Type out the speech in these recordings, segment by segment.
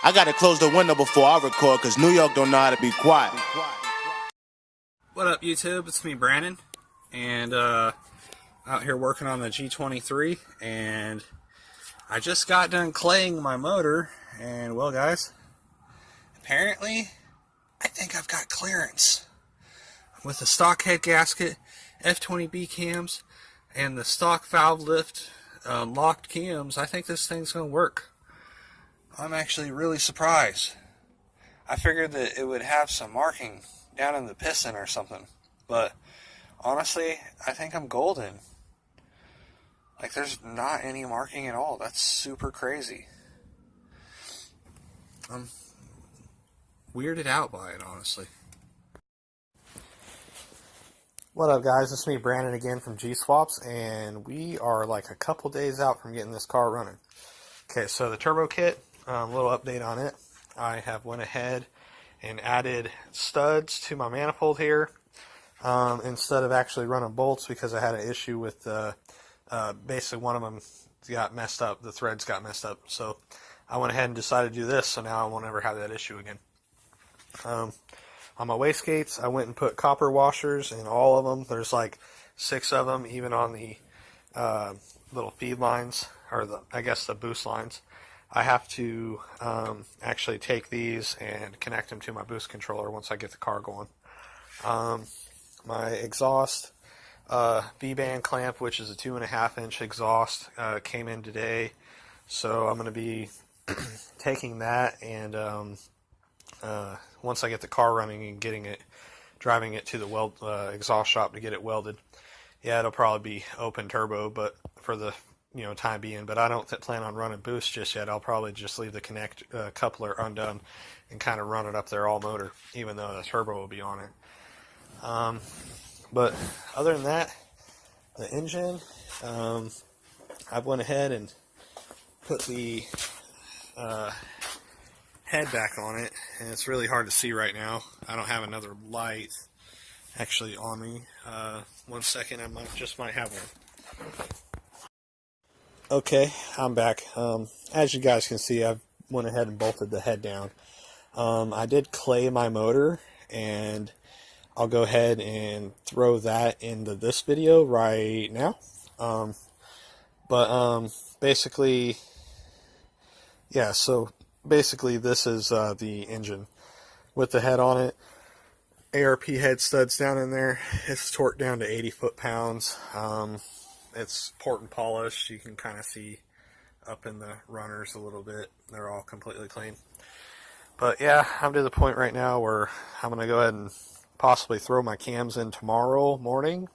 I gotta close the window before I record because New York don't know how to be quiet. What up, YouTube? It's me, Brandon, and out here working on the G23, and I just got done claying my motor, and well, guys, apparently I think I've got clearance with the stock head gasket, F20B cams, and the stock valve lift locked cams. I think this thing's gonna work. I'm actually really surprised. I figured that it would have some marking down in the piston or something, but honestly, I think I'm golden. Like, there's not any marking at all. That's super crazy. I'm weirded out by it, honestly. What up, guys? It's me, Brandon, again from G-Swaps, and we are like a couple days out from getting this car running. Okay, so the turbo kit, a little update on it. I have went ahead and added studs to my manifold here instead of actually running bolts, because I had an issue with basically one of them got messed up. The threads got messed up, so I went ahead and decided to do this, so now I won't ever have that issue again. On my wastegates, I went and put copper washers in all of them. There's like 6 of them, even on the little feed lines, or I guess the boost lines. I have to actually take these and connect them to my boost controller once I get the car going. My exhaust V-band clamp, which is a 2.5-inch exhaust, came in today, so I'm going to be taking that and once I get the car running and driving it to the exhaust shop to get it welded. Yeah, it'll probably be open turbo, but for the time being, but I don't plan on running boost just yet. I'll probably just leave the coupler undone and kind of run it up there all motor, even though the turbo will be on it. But other than that, the engine, I've went ahead and put the head back on it, and it's really hard to see right now. I don't have another light actually on me. 1 second, I might have one. Okay, I'm back. As you guys can see, I've went ahead and bolted the head down. I did clay my motor, and I'll go ahead and throw that into this video right now. Basically, yeah, so basically this is the engine with the head on it. ARP head studs down in there. It's torqued down to 80 foot-pounds. It's port and polished. You can kind of see up in the runners a little bit. They're all completely clean. But yeah, I'm to the point right now where I'm going to go ahead and possibly throw my cams in tomorrow morning,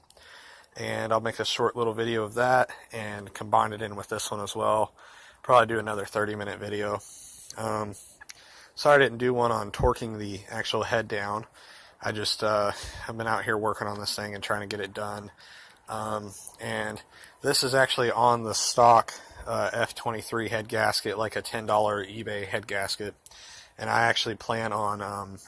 and I'll make a short little video of that and combine it in with this one as well. Probably do another 30-minute video. Sorry I didn't do one on torquing the actual head down. I just I've been out here working on this thing and trying to get it done. And this is actually on the stock F23 head gasket, like a $10 eBay head gasket. And I actually plan on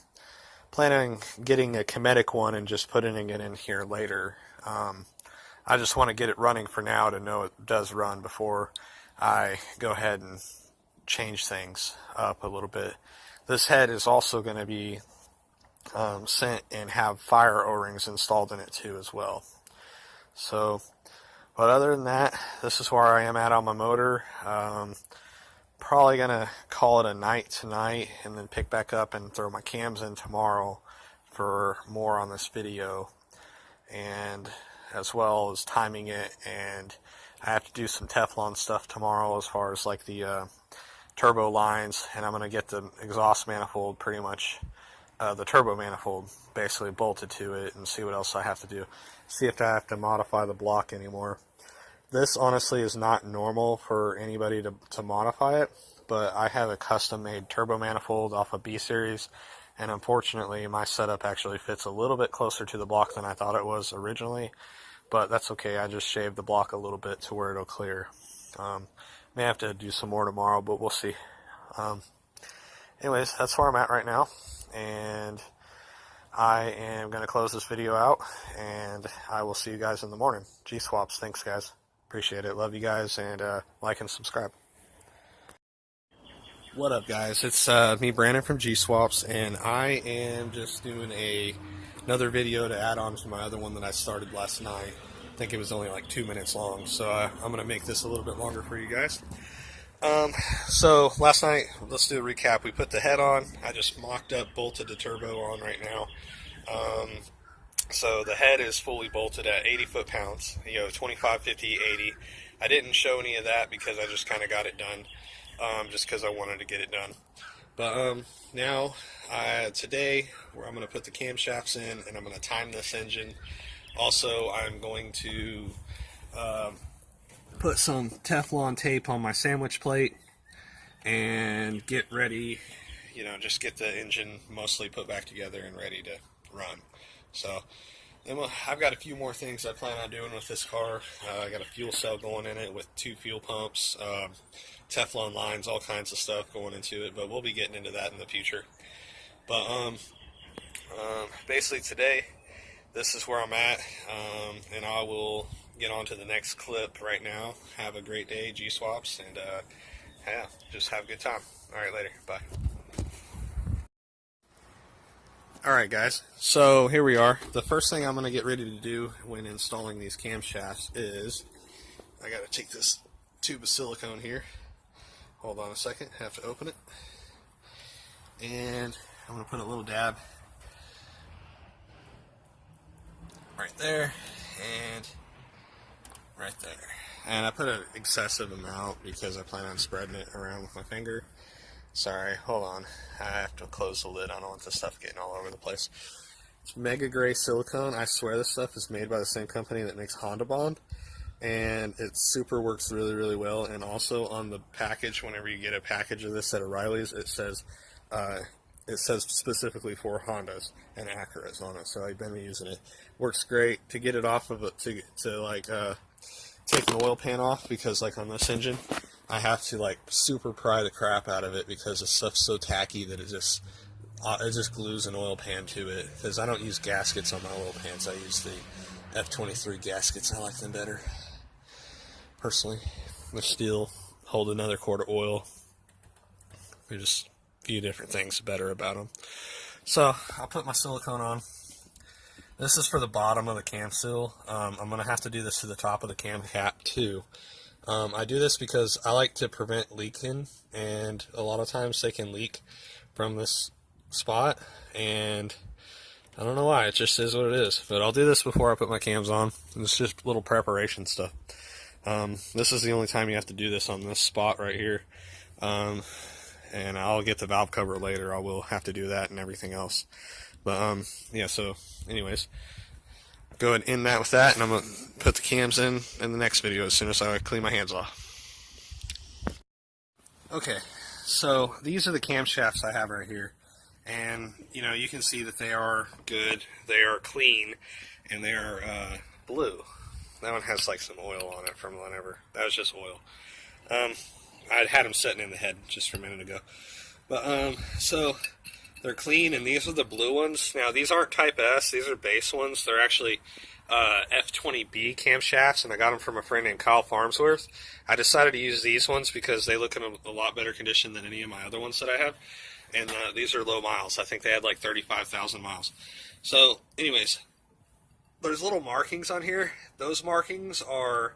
planning getting a Kinetic one and just putting it in here later. I just want to get it running for now to know it does run before I go ahead and change things up a little bit. This head is also going to be sent and have fire O-rings installed in it too as well. So, but other than that, this is where I am at on my motor. Probably going to call it a night tonight and then pick back up and throw my cams in tomorrow for more on this video, and as well as timing it. And I have to do some Teflon stuff tomorrow as far as like the turbo lines, and I'm going to get the exhaust manifold pretty much, the turbo manifold basically bolted to it, and see what else I have to do. See if I have to modify the block anymore. This honestly is not normal for anybody to modify it, but I have a custom made turbo manifold off of B series, and unfortunately my setup actually fits a little bit closer to the block than I thought it was originally, but that's okay. I just shaved the block a little bit to where it'll clear. May have to do some more tomorrow, but we'll see. Anyways, that's where I'm at right now, and I am going to close this video out, and I will see you guys in the morning. G-Swaps, thanks guys. Appreciate it. Love you guys, and like and subscribe. What up, guys? It's me, Brandon from G Swaps, and I am just doing another video to add on to my other one that I started last night. I think it was only like 2 minutes long, so I'm going to make this a little bit longer for you guys. So last night, let's do a recap. We put the head on. I just mocked up, bolted the turbo on right now. So the head is fully bolted at 80 foot-pounds, 25, 50, 80. I didn't show any of that because I just kind of got it done. Just because I wanted to get it done. But now, today, I'm going to put the camshafts in, and I'm going to time this engine. Also, I'm going to put some Teflon tape on my sandwich plate and get ready, just get the engine mostly put back together and ready to run. So, I've got a few more things I plan on doing with this car. I got a fuel cell going in it with 2 fuel pumps, Teflon lines, all kinds of stuff going into it, but we'll be getting into that in the future. But basically today, this is where I'm at, and I will get on to the next clip right now. Have a great day, G-Swaps, and yeah, just have a good time. Alright, later. Bye. Alright guys, so here we are. The first thing I'm going to get ready to do when installing these camshafts is, I got to take this tube of silicone here. Hold on a second, I have to open it. And I'm going to put a little dab right there and right there. And I put an excessive amount because I plan on spreading it around with my finger. Sorry, hold on. I have to close the lid. I don't want this stuff getting all over the place. It's Mega Gray Silicone. I swear this stuff is made by the same company that makes Honda Bond. And it super works really, really well. And also on the package, whenever you get a package of this at O'Reilly's, it says specifically for Hondas and Acuras on it. So I've been using it. Works great. To get it off of it, to take an oil pan off, because like on this engine, I have to like super pry the crap out of it because the stuff's so tacky that it just glues an oil pan to it. Because I don't use gaskets on my oil pans. I use the F23 gaskets. I like them better. Personally, they still hold another quart of oil. There's just a few different things better about them. So I'll put my silicone on. This is for the bottom of the cam seal. I'm going to have to do this to the top of the cam cap too. I do this because I like to prevent leaking, and a lot of times they can leak from this spot, and I don't know why, it just is what it is. But I'll do this before I put my cams on. It's just little preparation stuff. This is the only time you have to do this on this spot right here. And I'll get the valve cover later. I will have to do that and everything else. But yeah, so anyways, go ahead and end that with that, and I'm going to put the cams in the next video as soon as I clean my hands off. Okay, so these are the camshafts I have right here. And, you can see that they are good, they are clean, and they are blue. That one has like some oil on it from whenever. That was just oil. I had them sitting in the head just a minute ago. But, so they're clean, and these are the blue ones. Now, these aren't Type S, these are base ones. They're actually F20B camshafts, and I got them from a friend named Kyle Farnsworth. I decided to use these ones because they look in a lot better condition than any of my other ones that I have. And these are low miles. I think they had like 35,000 miles. So, anyways, there's little markings on here. Those markings are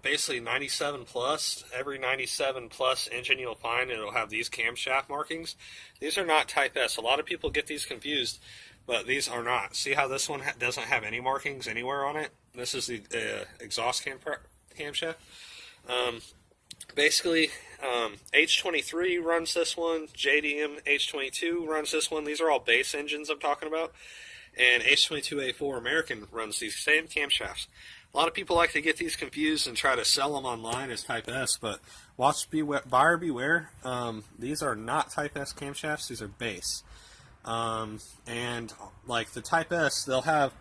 basically 97 plus. Every 97 plus engine you'll find, it'll have these camshaft markings. These are not Type S. A lot of people get these confused, but these are not. See how this one doesn't have any markings anywhere on it? This is the exhaust camshaft. Basically, H23 runs this one, JDM H22 runs this one. These are all base engines I'm talking about. And H22A4 American runs these same camshafts. A lot of people like to get these confused and try to sell them online as Type S, but buyer beware. These are not Type S camshafts, these are base. And like the Type S, they'll have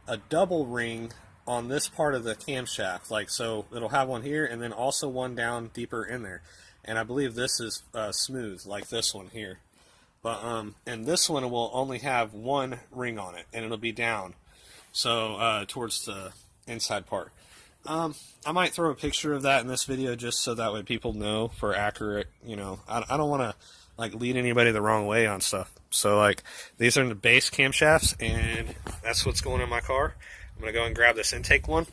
a double ring on this part of the camshaft, like so it'll have one here and then also one down deeper in there. And I believe this is smooth, like this one here. But and this one will only have one ring on it, and it'll be down, so towards the inside part. I might throw a picture of that in this video just so that way people know for accurate, I don't want to like lead anybody the wrong way on stuff. So like these are the base camshafts, and that's what's going in my car. I'm going to go and grab this intake one.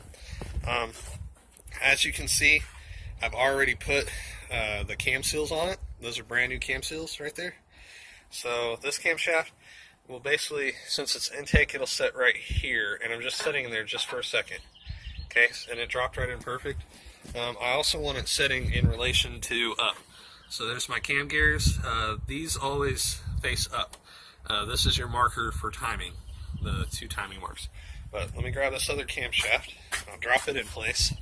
As you can see, I've already put the cam seals on it. Those are brand new cam seals right there. So this camshaft will basically, since it's intake, it'll set right here, and I'm just setting in there just for a second. Okay, and it dropped right in perfect. I also want it setting in relation to up. So there's my cam gears. These always face up. This is your marker for timing, the 2 timing marks. But let me grab this other camshaft. I'll drop it in place.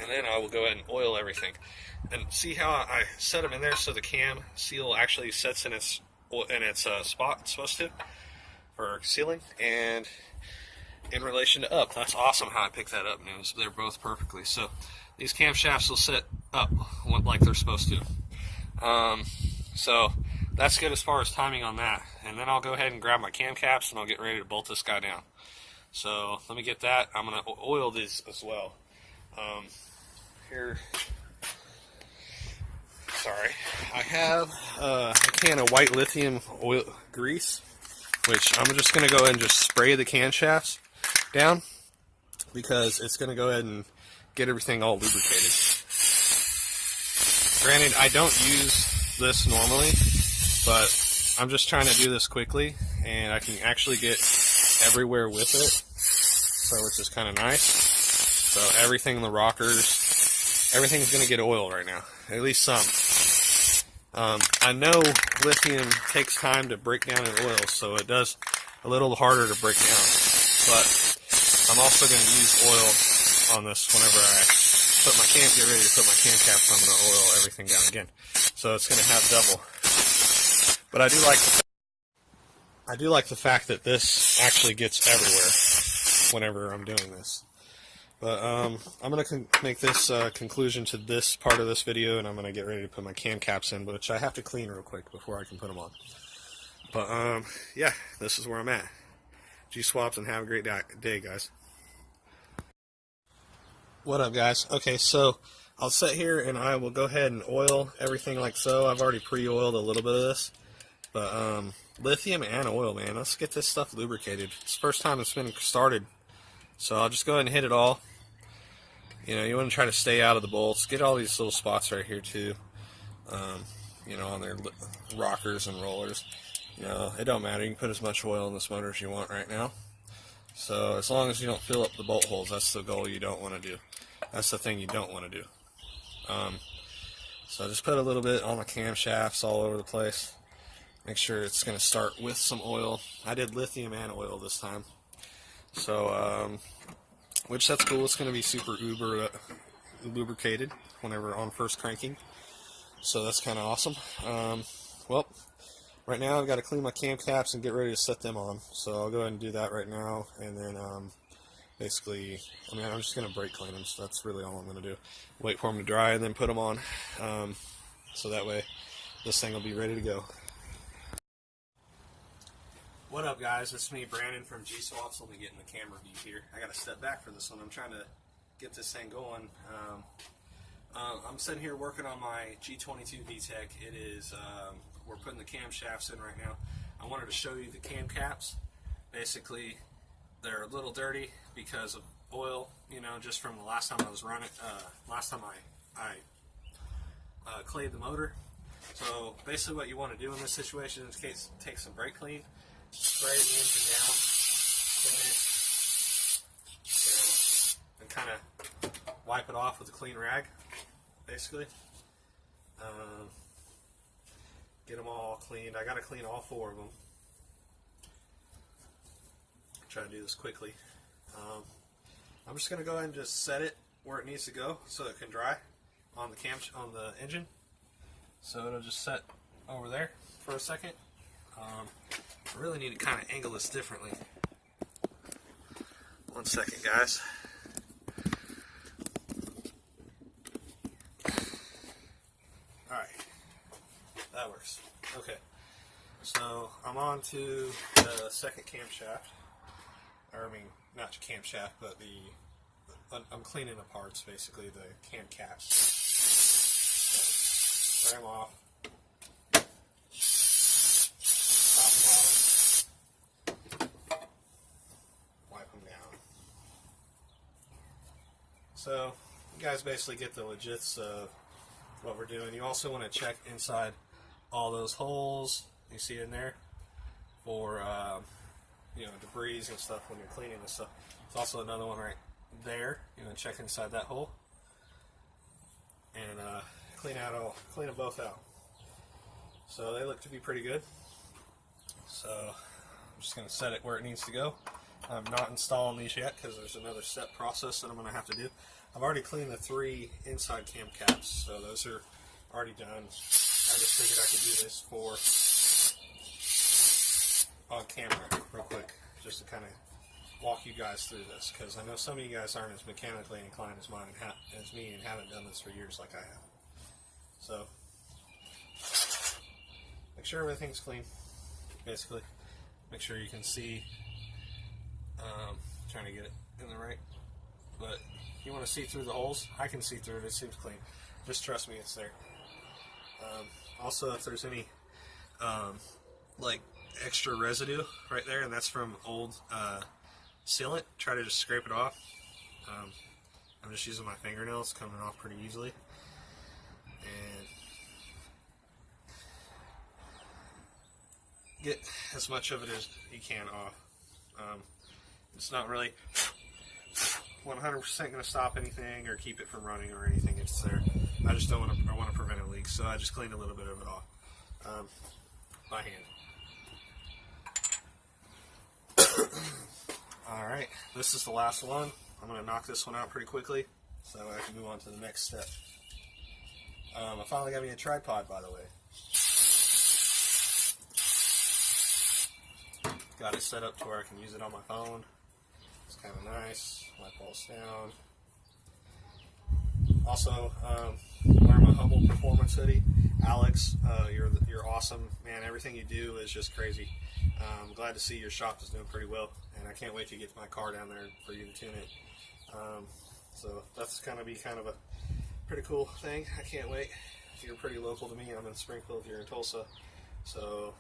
And then I will go ahead and oil everything. And see how I set them in there so the cam seal actually sets in its spot it's supposed to for sealing. And in relation to up, that's awesome how I picked that up, news. They're both perfectly. So these camshafts will set up like they're supposed to. So that's good as far as timing on that. And then I'll go ahead and grab my cam caps and I'll get ready to bolt this guy down. So let me get that. I'm going to oil these as well. Here, sorry, I have a can of white lithium oil grease, which I'm just going to go ahead and just spray the camshafts down because it's going to go ahead and get everything all lubricated. Granted, I don't use this normally, but I'm just trying to do this quickly, and I can actually get everywhere with it, so which is kind of nice. So everything in the rockers, everything's going to get oil right now, at least some. I know lithium takes time to break down in oil, so it does a little harder to break down. But I'm also going to use oil on this whenever I get ready to put my cam caps. I'm going to oil everything down again, so it's going to have double. But I do like the fact that this actually gets everywhere whenever I'm doing this. But I'm going to make this conclusion to this part of this video, and I'm going to get ready to put my cam caps in, which I have to clean real quick before I can put them on. But yeah, this is where I'm at. G-swaps, and have a great day, guys. What up, guys? Okay, so I'll sit here and I will go ahead and oil everything like so. I've already pre-oiled a little bit of this. But lithium and oil, man, let's get this stuff lubricated. It's the first time it's been started. So I'll just go ahead and hit it all. You want to try to stay out of the bolts. Get all these little spots right here too. On their rockers and rollers. It don't matter. You can put as much oil in this motor as you want right now. So as long as you don't fill up the bolt holes, that's the goal you don't want to do. That's the thing you don't want to do. So just put a little bit on the camshafts all over the place. Make sure it's going to start with some oil. I did lithium and oil this time. So, which that's cool. It's going to be super uber lubricated whenever on first cranking. So that's kind of awesome. Well, right now I've got to clean my cam caps and get ready to set them on. So I'll go ahead and do that right now. And then basically, I'm just going to brake clean them. So that's really all I'm going to do. Wait for them to dry and then put them on. So that way this thing will be ready to go. What up, guys? It's me, Brandon from G-Swaps. Let me get in the camera view here. I got to step back for this one. I'm trying to get this thing going. I'm sitting here working on my G22 VTEC. It is, we're putting the camshafts in right now. I wanted to show you the cam caps. Basically, they're a little dirty because of oil, just from the last time I was running, last time I cleaned the motor. So basically what you want to do in this situation is take some brake clean, spray the engine down, and kind of wipe it off with a clean rag, basically. Get them all cleaned. I got to clean all 4 of them. Try to do this quickly. I'm just going to go ahead and just set it where it needs to go so it can dry on the engine. So it'll just set over there for a second. I really need to kind of angle this differently. One second, guys. Alright, that works. Okay, so I'm on to the second camshaft. Or, not camshaft, but the I'm cleaning the parts, basically the cam caps. Spray them off. Top and bottom. Wipe them down. So you guys basically get the legits of what we're doing. You also want to check inside all those holes you see in there for you know, debris and stuff when you're cleaning this stuff. There's also another one right there. You want to check inside that hole and clean them both out. So they look to be pretty good. So I'm just going to set it where it needs to go. I'm not installing these yet because there's another step process that I'm going to have to do. I've already cleaned the 3 inside cam caps, so those are already done. I just figured I could do this on camera real quick, just to kind of walk you guys through this, because I know some of you guys aren't as mechanically inclined as me and haven't done this for years like I have. So make sure everything's clean, basically. Make sure you can see. Trying to get it in the right, but you want to see through the holes. I can see through it. It seems clean. Just trust me, it's there. Also, if there's any like extra residue right there, and that's from old sealant, try to just scrape it off. I'm just using my fingernails, coming off pretty easily, and get as much of it as you can off. It's not really 100% going to stop anything or keep it from running or anything. It's there. I just don't want to. I want to prevent a leak, so I just cleaned a little bit of it off by hand. All right, this is the last one. I'm going to knock this one out pretty quickly, so I can move on to the next step. I finally got me a tripod, by the way. Got it set up to where I can use it on my phone. It's kind of nice. Light bulbs down. Also, wearing my Humble Performance hoodie. Alex, you're awesome, man. Everything you do is just crazy. I'm glad to see your shop is doing pretty well, and I can't wait to get my car down there for you to tune it. So that's going to be kind of a pretty cool thing. I can't wait. You're pretty local to me. I'm in Springfield. You're in Tulsa, so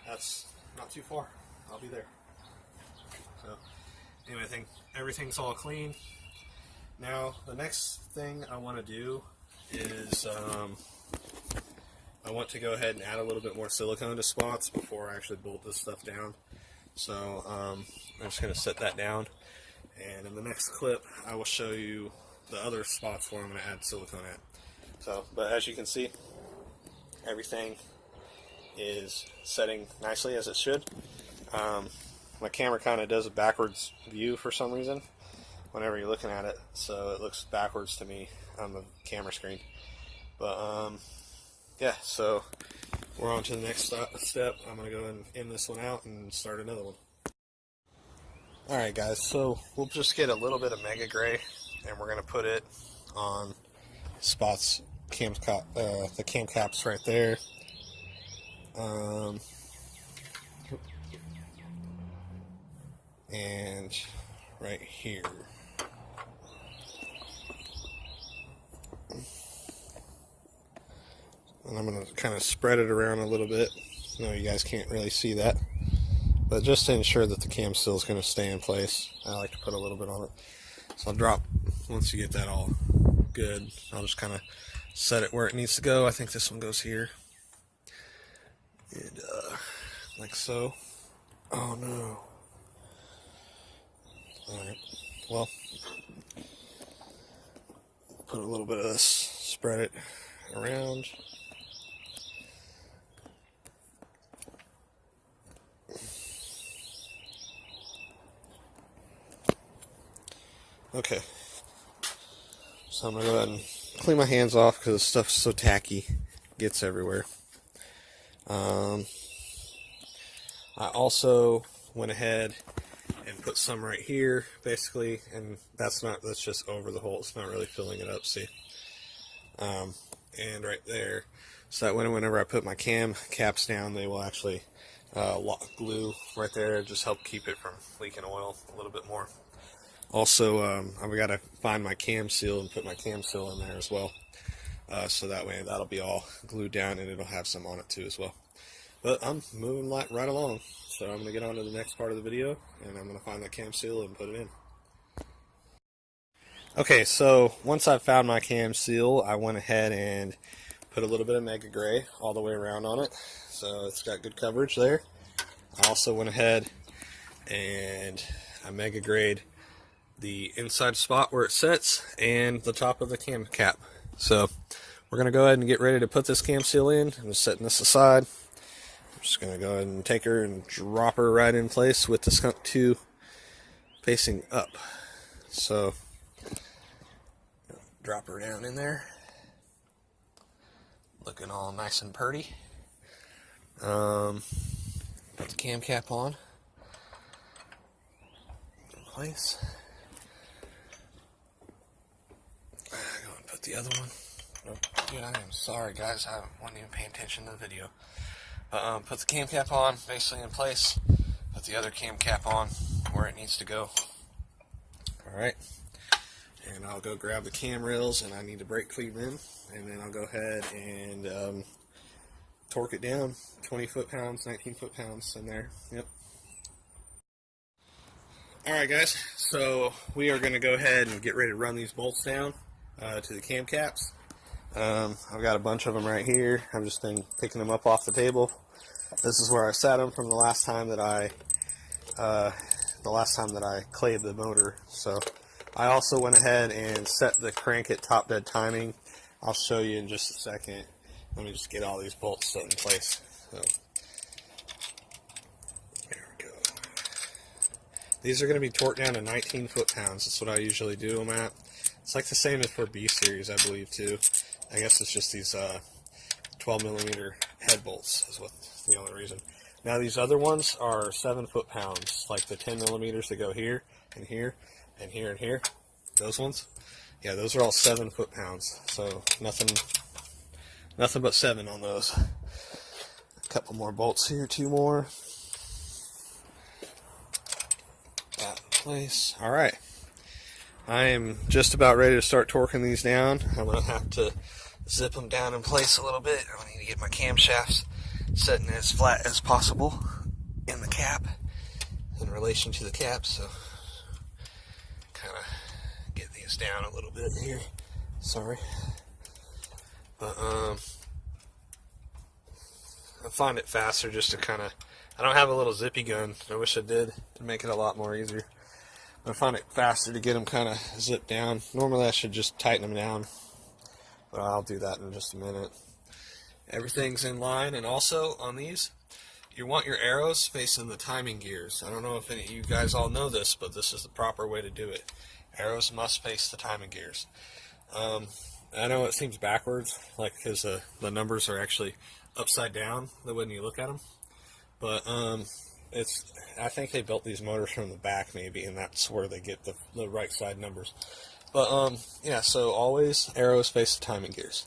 that's not too far. I'll be there. So anyway, everything's all clean. Now the next thing I want to do is I want to go ahead and add a little bit more silicone to spots before I actually bolt this stuff down. So I'm just going to set that down, and in the next clip I will show you the other spots where I'm going to add silicone at. So, but as you can see, everything is setting nicely as it should. My camera kind of does a backwards view for some reason whenever you're looking at it, so it looks backwards to me on the camera screen. But yeah, so we're on to the next step. I'm going to go and end this one out and start another one. Alright guys, so we'll just get a little bit of Mega Gray, and we're going to put it on spots, the cam caps right there. And right here. And I'm going to kind of spread it around a little bit. I know you guys can't really see that, but just to ensure that the cam still is going to stay in place, I like to put a little bit on it. So I'll drop, once you get that all good, I'll just kind of set it where it needs to go. I think this one goes here. And like so. Oh no. Alright, well, put a little bit of this, spread it around. Okay, so I'm going to go ahead and clean my hands off because the stuff's so tacky, it gets everywhere. I also went ahead and put some right here, basically, and that's just over the hole. It's not really filling it up, see? And right there, so that whenever I put my cam caps down, they will actually lock glue right there, just help keep it from leaking oil a little bit more. Also, I've got to find my cam seal and put my cam seal in there as well. So that way that'll be all glued down and it'll have some on it too as well. But I'm moving right along. So I'm going to get on to the next part of the video and I'm going to find that cam seal and put it in. Okay, so once I've found my cam seal, I went ahead and put a little bit of Mega Gray all the way around on it. So it's got good coverage there. I also went ahead and I Mega Grayed the inside spot where it sits and the top of the cam cap. So we're going to go ahead and get ready to put this cam seal in. I'm just setting this aside. I'm just going to go ahead and take her and drop her right in place with the Skunk 2 facing up. So drop her down in there. Looking all nice and pretty. Put the cam cap on. In place. Go and put the other one. Oh, dude, I am sorry, guys. I wasn't even paying attention to the video. Put the cam cap on, basically in place. Put the other cam cap on where it needs to go. Alright. And I'll go grab the cam rails, and I need to brake clean them. And then I'll go ahead and torque it down. 20 foot-pounds, 19 foot-pounds in there. Yep. Alright guys, so we are going to go ahead and get ready to run these bolts down to the cam caps. I've got a bunch of them right here. I'm just picking them up off the table. This is where I sat them from the last time that I clayed the motor. So I also went ahead and set the crank at top dead timing. I'll show you in just a second. Let me just get all these bolts set in place. So there we go. These are going to be torqued down to 19 foot-pounds. That's what I usually do them at. It's like the same as for B series, I believe, too. I guess it's just these 12mm head bolts is what the only reason. Now these other ones are 7 foot-pounds, like the 10mm that go here and here and here and here. Those ones, yeah, those are all 7 foot-pounds. So nothing but 7 on those. A couple more bolts here, 2 more. That in place. All right. I am just about ready to start torquing these down. I'm going to have to zip them down in place a little bit. I need to get my camshafts setting as flat as possible in the cap in relation to the cap. So kind of get these down a little bit here. Sorry. But I find it faster just to kind of, I don't have a little zippy gun. I wish I did. It'd make it a lot more easier. I find it faster to get them kind of zipped down. Normally I should just tighten them down, but I'll do that in just a minute. Everything's in line, and also on these, you want your arrows facing the timing gears. I don't know if any of you guys all know this, but this is the proper way to do it. Arrows must face the timing gears. I know it seems backwards, like because the numbers are actually upside down when you look at them, but I think they built these motors from the back maybe, and that's where they get the right side numbers. But yeah, so always arrows face the timing gears.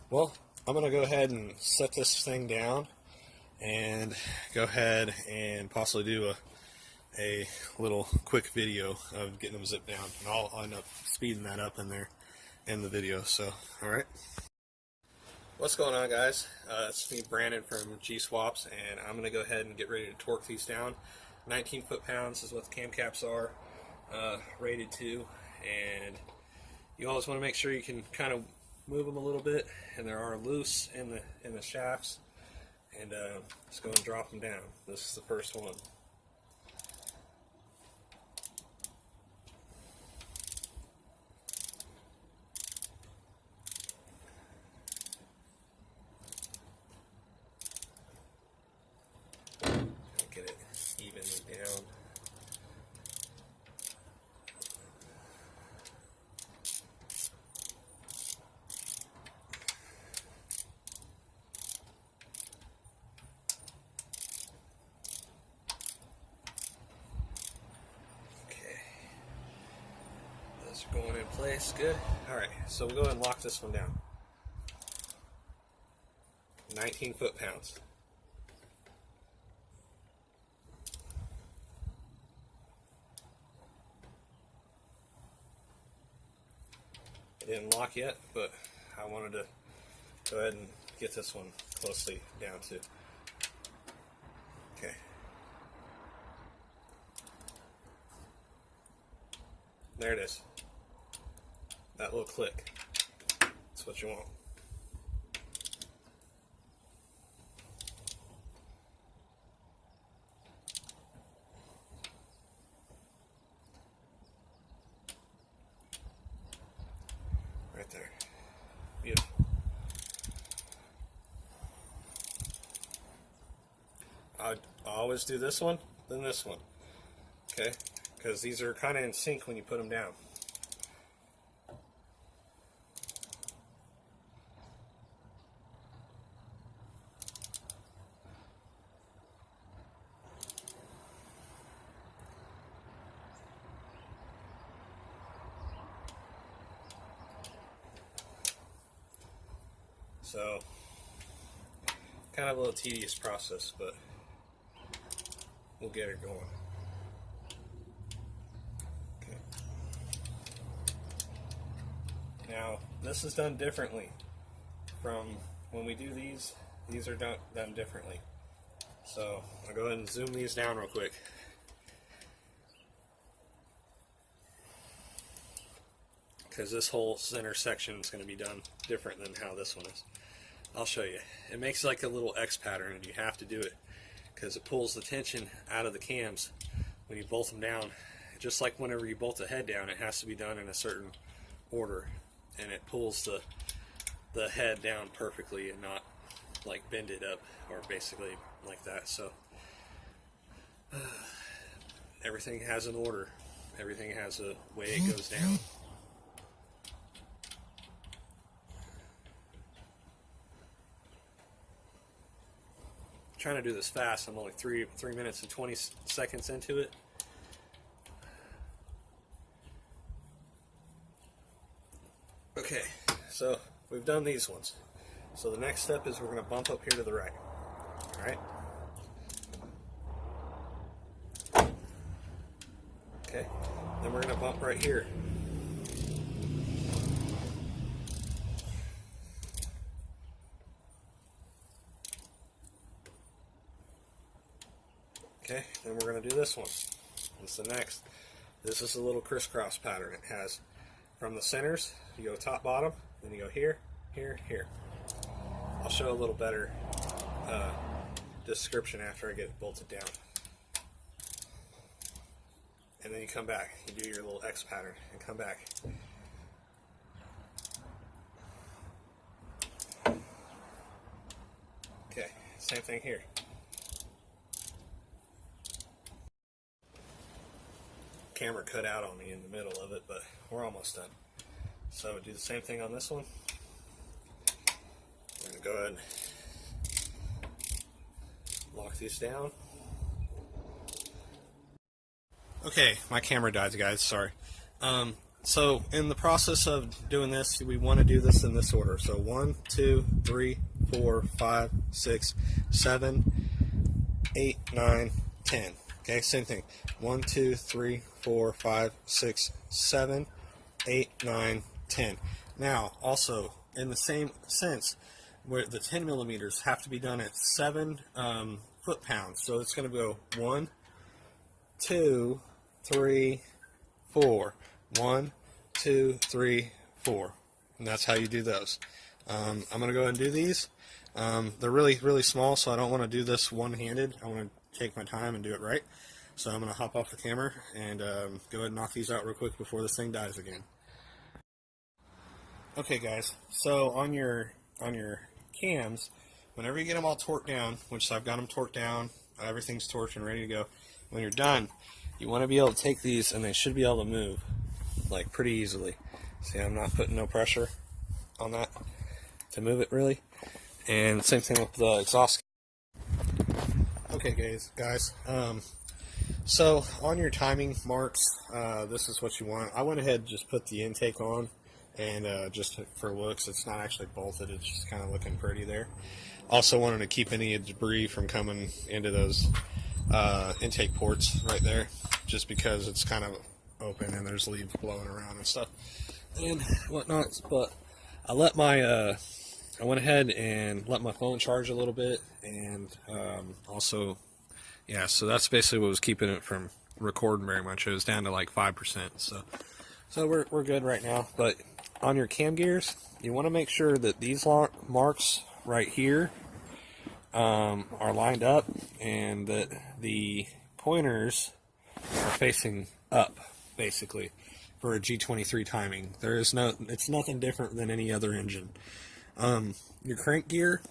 Well, I'm going to go ahead and set this thing down and go ahead and possibly do a little quick video of getting them zipped down, and I'll end up speeding that up in there in the video. So, alright. What's going on, guys? It's me, Brandon from G-Swaps, and I'm going to go ahead and get ready to torque these down. 19 foot-pounds is what the cam caps are rated to, and you always want to make sure you can kind of move them a little bit, and they are loose in the shafts, and let's go and drop them down. This is the first one. Get it evenly down. Going in place, good. Alright, so we'll go ahead and lock this one down. 19 foot-pounds. It didn't lock yet, but I wanted to go ahead and get this one closely down too. Okay. There it is. That little click. That's what you want. Right there. Beautiful. I always do this one, then this one. Okay? Because these are kind of in sync when you put them down. So, kind of a little tedious process, but we'll get it going. Okay. Now, this is done differently from when we do these. These are done differently. So, I'll go ahead and zoom these down real quick. Because this whole center section is going to be done different than how this one is. I'll show you. It makes like a little X pattern, and you have to do it because it pulls the tension out of the cams when you bolt them down. Just like whenever you bolt the head down, it has to be done in a certain order, and it pulls the head down perfectly and not like bend it up or basically like that. So everything has an order. Everything has a way it goes down. Trying to do this fast. I'm only 3 minutes and 20 seconds into it. Okay, so we've done these ones. So the next step is we're going to bump up here to the right. All right. Okay. Then we're going to bump right here. Okay, then we're going to do this one. This is the next. This is a little crisscross pattern. It has from the centers, you go top, bottom, then you go here, here, here. I'll show a little better description after I get it bolted down. And then you come back. You do your little X pattern and come back. Okay, same thing here. Camera cut out on me in the middle of it, but we're almost done. So do the same thing on this one. We're going to go ahead and lock these down. Okay, my camera died, guys. Sorry. So in the process of doing this, we want to do this in this order. So 1, 2, 3, 4, 5, 6, 7, 8, 9, 10. Okay, same thing. 1, 2, 3, 4, 5, 6, 7, 8, 9, 10. Now, also, in the same sense, where the 10 millimeters have to be done at 7 foot-pounds. So it's going to go 1, 2, 3, 4. 1, 2, 3, 4. And that's how you do those. I'm going to go ahead and do these. They're really, really small, so I don't want to do this one-handed. I want to take my time and do it right. So I'm going to hop off the camera and go ahead and knock these out real quick before this thing dies again. Okay, guys, so on your cams, whenever you get them all torqued down, which I've got them torqued down, everything's torqued and ready to go, when you're done, you want to be able to take these and they should be able to move like pretty easily. See, I'm not putting no pressure on that to move it really. And same thing with the exhaust. Okay, guys. So on your timing marks, this is what you want. I went ahead and just put the intake on, and just for looks, it's not actually bolted. It's just kind of looking pretty there. Also wanted to keep any debris from coming into those intake ports right there, just because it's kind of open and there's leaves blowing around and stuff. and whatnot. But I let my I went ahead and let my phone charge a little bit, and also, yeah. So that's basically what was keeping it from recording very much. It was down to like 5%. So we're good right now. But on your cam gears, you want to make sure that these marks right here are lined up, and that the pointers are facing up, basically, for a G23 timing. It's nothing different than any other engine. Your crank gear,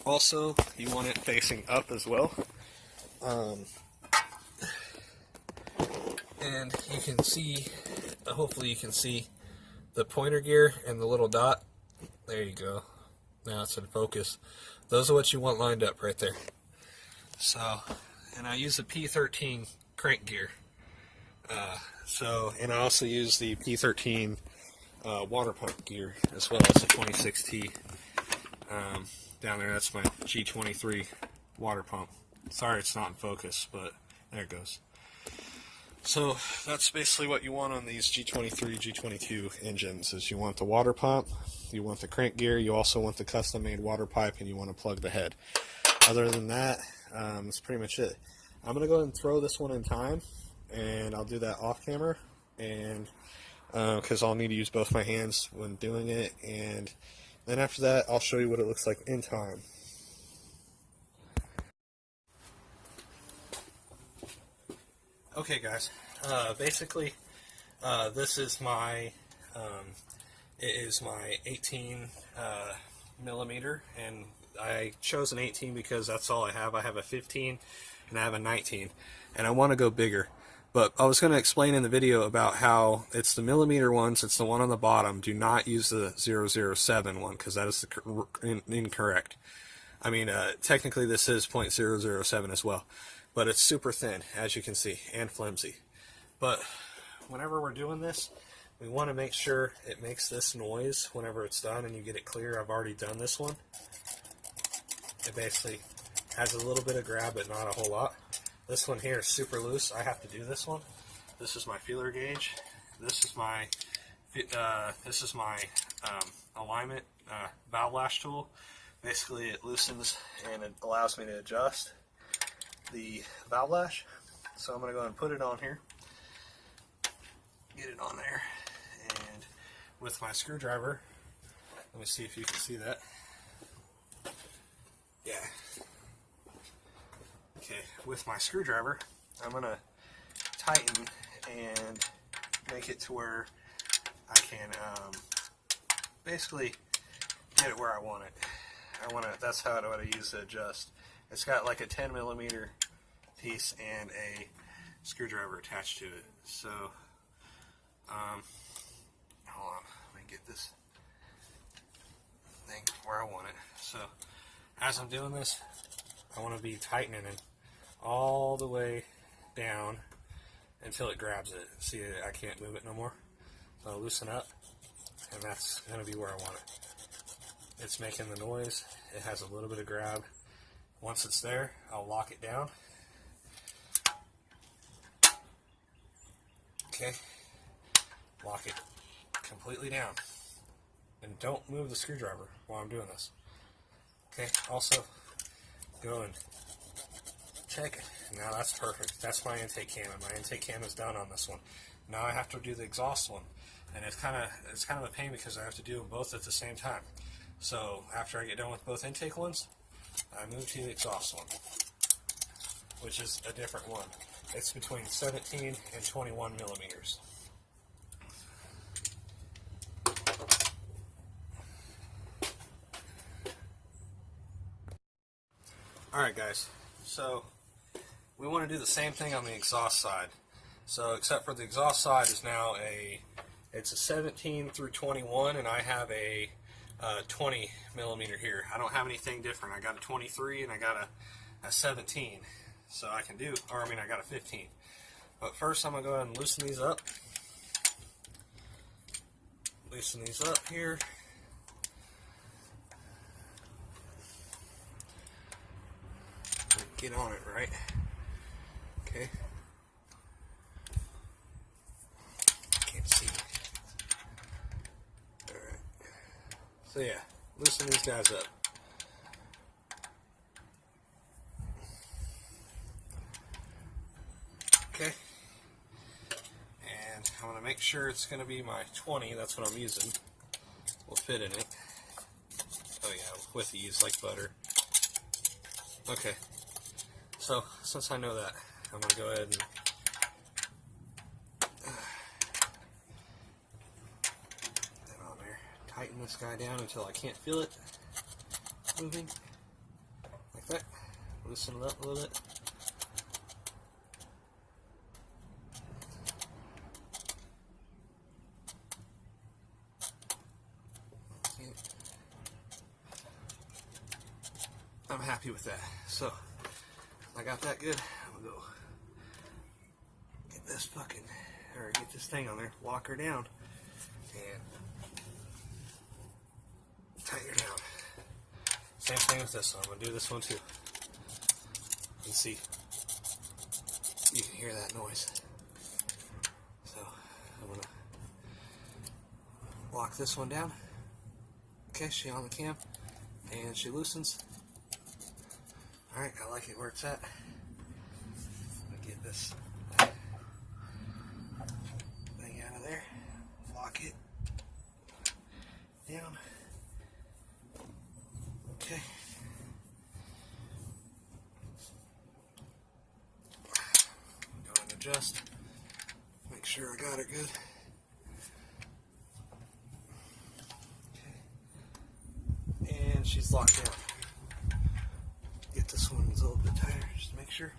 also, you want it facing up as well. And you can see, hopefully you can see the pointer gear and the little dot. There you go. Now it's in focus. Those are what you want lined up right there. So, and I use the P13 crank gear. And I also use the P13 water pump gear as well as the 26T down there. That's my G23 water pump. Sorry it's not in focus, but there it goes. So that's basically what you want on these G23, G22 engines, is you want the water pump, you want the crank gear, you also want the custom-made water pipe, and you want to plug the head. Other than that, that's pretty much it. I'm going to go ahead and throw this one in time, and I'll do that off camera, and because I'll need to use both my hands when doing it, and then after that, I'll show you what it looks like in time. Okay, guys. Basically, this is my it is my 18 millimeter, and I chose an 18 because that's all I have. I have a 15 and I have a 19, and I want to go bigger. But I was going to explain in the video about how it's the millimeter ones. It's the one on the bottom. Do not use the 007 one, because that is incorrect. I mean, technically this is .007 as well, but it's super thin, as you can see, and flimsy. But whenever we're doing this, we want to make sure it makes this noise whenever it's done and you get it clear. I've already done this one. It basically has a little bit of grab, but not a whole lot. This one here is super loose. I have to do this one. This is my feeler gauge. This is my alignment valve lash tool. Basically, it loosens and it allows me to adjust the valve lash. So I'm going to go ahead and put it on here. Get it on there. And with my screwdriver, let me see if you can see that. Yeah. Okay, with my screwdriver, I'm going to tighten and make it to where I can basically get it where I want it. That's how I use to adjust. It's got like a 10 millimeter piece and a screwdriver attached to it. So, hold on, let me get this thing where I want it. So, as I'm doing this, I want to be tightening it all the way down until it grabs it. See, I can't move it no more. So I'll loosen up, and that's going to be where I want it. It's making the noise. It has a little bit of grab. Once it's there, I'll lock it down. Okay. Lock it completely down. And don't move the screwdriver while I'm doing this. Okay, also go and check it. Now that's perfect. That's my intake cam, and my intake cam is done on this one. Now I have to do the exhaust one, and it's kind of a pain because I have to do them both at the same time. So after I get done with both intake ones, I move to the exhaust one, which is a different one. It's between 17 and 21 millimeters. Alright guys, so we want to do the same thing on the exhaust side. So except for the exhaust side is now it's a 17 through 21, and I have a 20 millimeter here. I don't have anything different. I got a 23 and I got a 17. So I can do, I got a 15. But first I'm going to go ahead and loosen these up. Loosen these up here. Get on it right. Okay. Can't see. So yeah, loosen these guys up. Okay. And I'm going to make sure it's going to be my 20, that's what I'm using, will fit in it. Oh yeah, with ease, like butter. Okay, so since I know that, I'm going to go ahead and put that on there. Tighten this guy down until I can't feel it moving, like that. Loosen it up a little bit. I'm happy with that. So I got that good. I'm gonna go get this get this thing on there, lock her down, and tighten her down. Same thing with this one. I'm gonna do this one too. And see, you can hear that noise. So I'm gonna lock this one down. Okay, she on the cam, and she loosens. Alright, I like it where it's at. Let me get this thing out of there. Lock it down. Okay. Go and adjust. Make sure I got it good. Okay. And she's locked down. Get this one a little bit tighter just to make sure.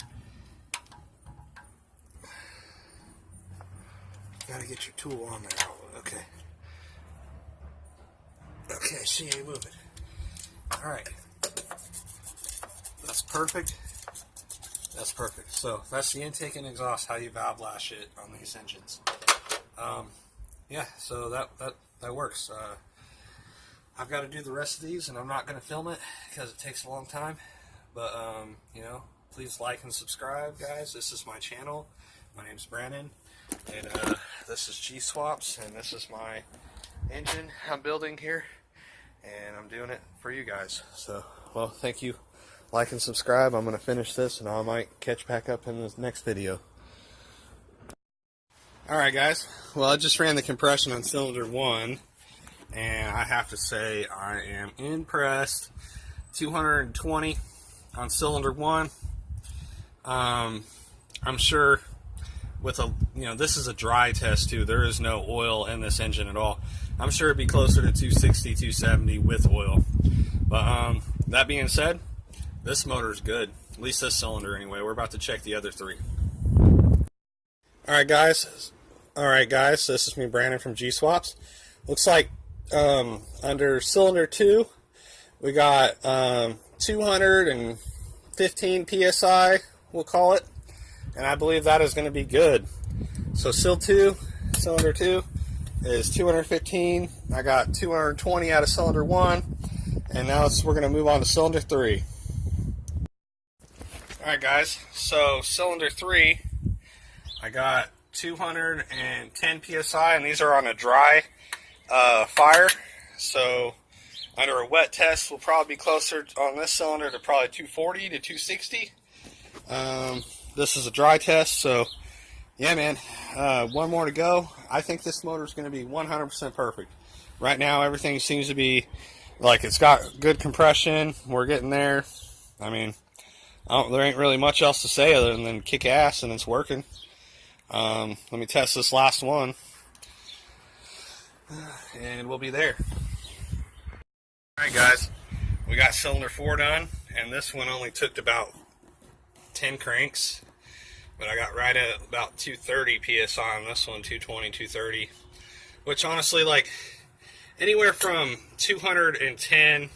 Gotta get your tool on there. Okay. Okay, she ain't moving. Alright. That's perfect. That's perfect. So that's the intake and exhaust, how you valve lash it on these engines. Yeah, so that works. I've got to do the rest of these, and I'm not going to film it because it takes a long time. But, you know, please like and subscribe, guys. This is my channel. My name's Brandon, and this is G-Swaps, and this is my engine I'm building here, and I'm doing it for you guys. So, well, thank you. Like and subscribe. I'm going to finish this, and I might catch back up in the next video. Alright, guys. Well, I just ran the compression on cylinder 1, and I have to say I am impressed. 220 on cylinder 1. I'm sure with a, this is a dry test too. There is no oil in this engine at all. I'm sure it'd be closer to 260, 270 with oil. But that being said, this motor is good. At least this cylinder anyway. We're about to check the other 3. Alright guys. This is me, Brandon from G-Swaps. Looks like under cylinder 2 we got 215 psi, we'll call it, and I believe that is going to be good. So cylinder 2 is 215. I got 220 out of cylinder 1, and now we're going to move on to cylinder 3. Alright guys, so cylinder 3, I got 210 psi, and these are on a dry fire. So under a wet test, we'll probably be closer on this cylinder to probably 240 to 260. This is a dry test, so yeah, man. One more to go. I think this motor is going to be 100% perfect. Right now, everything seems to be like it's got good compression. We're getting there. I mean, there ain't really much else to say other than kick ass, and it's working. Let me test this last one, and we'll be there. Alright guys, we got cylinder 4 done, and this one only took about 10 cranks, but I got right at about 230 psi on this one, 220, 230, which honestly, like, anywhere from 210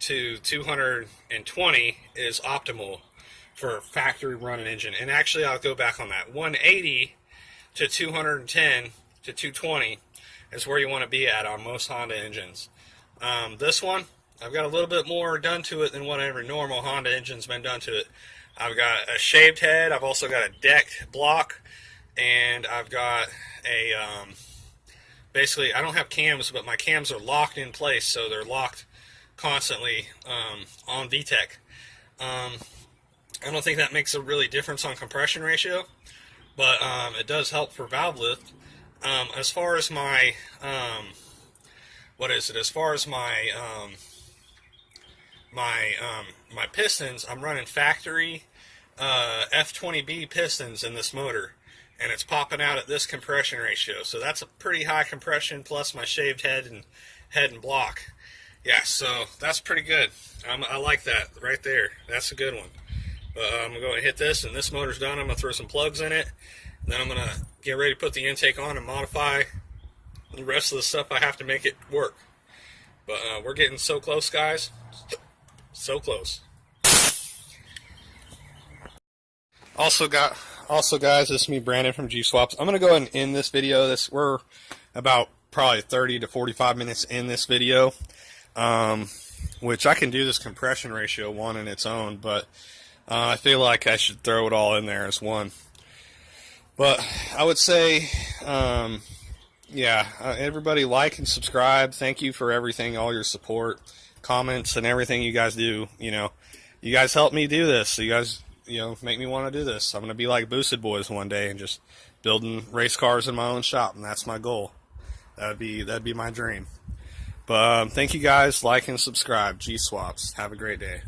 to 220 is optimal for a factory running engine. And actually, I'll go back on that. 180 to 210 to 220 is where you want to be at on most Honda engines. This one, I've got a little bit more done to it than what every normal Honda engine's been done to it. I've got a shaved head, I've also got a decked block, and I've got a basically I don't have cams, but my cams are locked in place, so they're locked constantly on VTEC. I don't think that makes a really difference on compression ratio, but it does help for valve lift. As far as my As far as my my pistons, I'm running factory F20B pistons in this motor, and it's popping out at this compression ratio. So that's a pretty high compression, plus my shaved head and block. Yeah, so that's pretty good. I like that right there. That's a good one. I'm going to go ahead and hit this, and this motor's done. I'm going to throw some plugs in it. Then I'm going to get ready to put the intake on and modify the rest of the stuff I have to make it work. But we're getting so close, guys. So close. Also, guys, this is me, Brandon from G Swaps. I'm going to go ahead and end this video. We're about probably 30 to 45 minutes in this video, which I can do this compression ratio one in its own, but I feel like I should throw it all in there as one. But I would say, everybody like and subscribe. Thank you for everything, all your support, comments, and everything you guys do. You know, you guys help me do this. So you guys, make me want to do this. I'm going to be like Boosted Boys one day and just building race cars in my own shop, and that's my goal. That'd be my dream. But thank you guys. Like and subscribe. G Swaps. Have a great day.